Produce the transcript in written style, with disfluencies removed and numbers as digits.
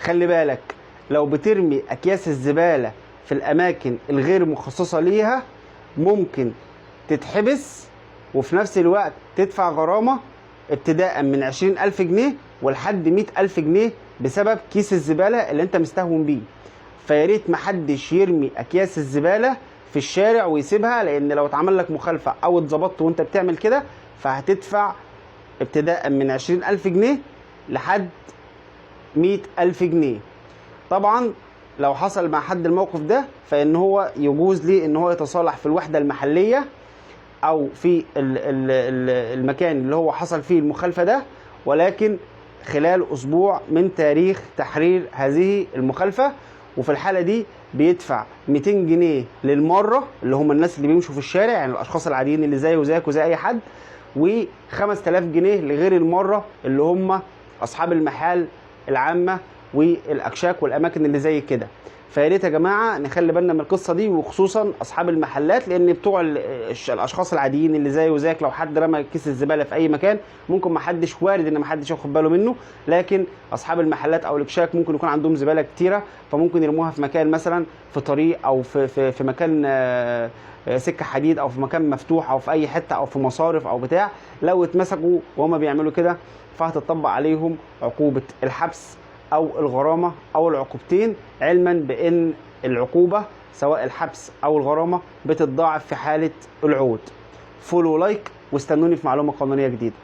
خلي بالك لو بترمي اكياس الزباله في الاماكن الغير مخصصه ليها ممكن تتحبس، وفي نفس الوقت تدفع غرامه ابتداء من 20,000 جنيه ولحد 100,000 جنيه بسبب كيس الزباله اللي انت مستهون بيه. فيا ريت محدش يرمي اكياس الزباله في الشارع ويسيبها، لان لو اتعمل لك مخالفه او اتظبطت وانت بتعمل كده فهتدفع ابتداء من 20,000 جنيه لحد 100,000 جنيه. طبعا لو حصل مع حد الموقف ده فان هو يجوز ليه ان هو يتصالح في الوحده المحليه او في المكان اللي هو حصل فيه المخالفه ده، ولكن خلال اسبوع من تاريخ تحرير هذه المخالفه. وفي الحاله دي بيدفع 200 جنيه للمره اللي هم الناس اللي بيمشوا في الشارع، يعني الاشخاص العاديين اللي زيه وزيك وزي اي حد، و5000 جنيه لغير المره اللي هم اصحاب المحال العامه والاكشاك والاماكن اللي زي كده. فيا ريت يا جماعه نخلي بالنا من القصه دي، وخصوصا اصحاب المحلات، لان بتوع الاشخاص العاديين اللي زي وزيك لو حد رمى كيس الزباله في اي مكان ممكن ما حدش، وارد ان ما حدش ياخد باله منه، لكن اصحاب المحلات او الاكشاك ممكن يكون عندهم زباله كتيره فممكن يرموها في مكان مثلا في طريق او في مكان سكه حديد او في مكان مفتوح او في اي حته او في مصارف او بتاع. لو اتمسكوا وهم بيعملوا كده فهتطبق عليهم عقوبه الحبس او الغرامه او العقوبتين، علما بان العقوبه سواء الحبس او الغرامه بتتضاعف في حاله العود. فولو لايك واستنوني في معلومه قانونيه جديده.